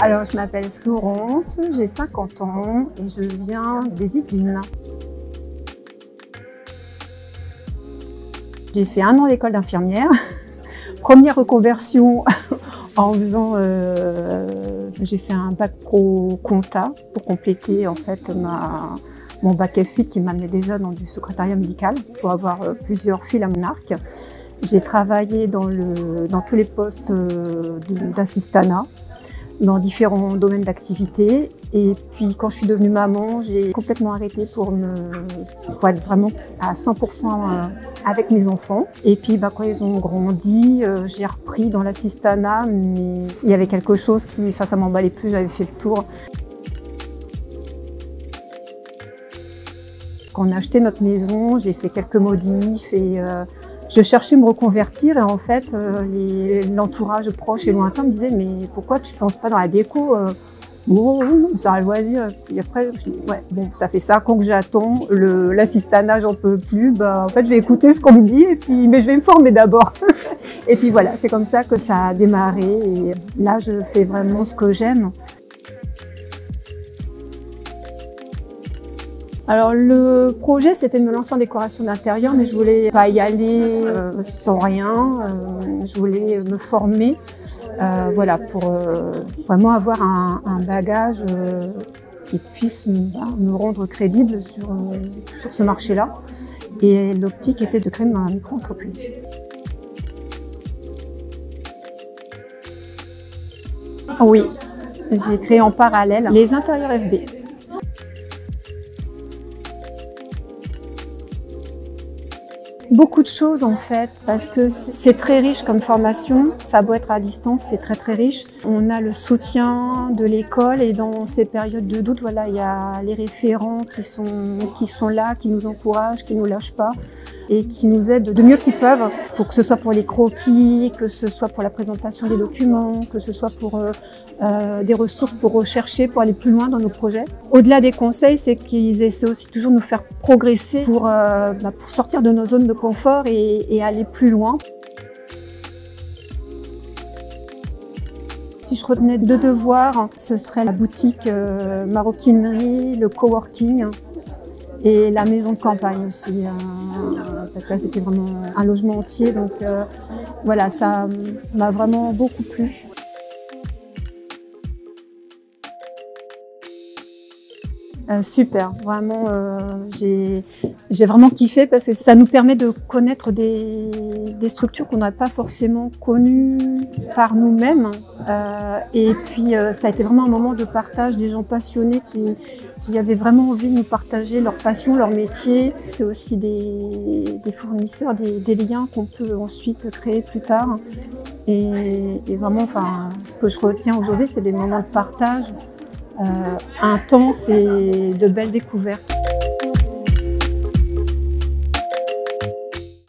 Alors, je m'appelle Florence, j'ai 50 ans et je viens des Yvelines. J'ai fait 1 an d'école d'infirmière, première reconversion en faisant, j'ai fait un bac pro compta pour compléter en fait mon bac F8 qui m'amenait déjà dans du secrétariat médical pour avoir plusieurs fils à mon arc. J'ai travaillé dans tous les postes d'assistanat, dans différents domaines d'activité. Et puis quand je suis devenue maman, j'ai complètement arrêté pour être vraiment à 100% avec mes enfants. Et puis quand ils ont grandi, j'ai repris dans l'assistanat, mais il y avait quelque chose qui, ça m'emballait plus, j'avais fait le tour. Quand on a acheté notre maison, j'ai fait quelques modifs et je cherchais à me reconvertir et en fait, l'entourage proche et lointain me disait « mais pourquoi tu ne te lances pas dans la déco ?» Bon, c'est un loisir. Et après, je dis, ouais, bon, ça fait 5 ans que j'attends, l'assistanat, j'en peux plus. En fait, je vais écouter ce qu'on me dit, mais je vais me former d'abord. Et puis voilà, c'est comme ça que ça a démarré. Et là, je fais vraiment ce que j'aime. Alors le projet, c'était de me lancer en décoration d'intérieur, mais je voulais pas y aller sans rien. Je voulais me former, voilà, pour vraiment avoir un bagage qui puisse me rendre crédible sur ce marché-là. Et l'optique était de créer ma micro-entreprise. Oui, j'ai créé en parallèle les intérieurs FB. Beaucoup de choses en fait, parce que c'est très riche comme formation, ça a beau être à distance, c'est très très riche. On a le soutien de l'école et dans ces périodes de doute, voilà, il y a les référents qui sont là, qui nous encouragent, qui nous lâchent pas et qui nous aident de mieux qu'ils peuvent, pour que ce soit pour les croquis, que ce soit pour la présentation des documents, que ce soit pour des ressources pour rechercher, pour aller plus loin dans nos projets. Au-delà des conseils, c'est qu'ils essaient aussi toujours de nous faire progresser pour sortir de nos zones de confort et aller plus loin. Si je retenais 2 devoirs, ce serait la boutique maroquinerie, le coworking et la maison de campagne aussi, parce que là c'était vraiment un logement entier, donc voilà, ça m'a vraiment beaucoup plu. Super, vraiment, j'ai vraiment kiffé parce que ça nous permet de connaître des structures qu'on n'a pas forcément connues par nous-mêmes. Et puis, ça a été vraiment un moment de partage des gens passionnés qui avaient vraiment envie de nous partager leur passion, leur métier. C'est aussi des fournisseurs, des liens qu'on peut ensuite créer plus tard. Et vraiment, enfin, ce que je retiens aujourd'hui, c'est des moments de partage intense et de belles découvertes.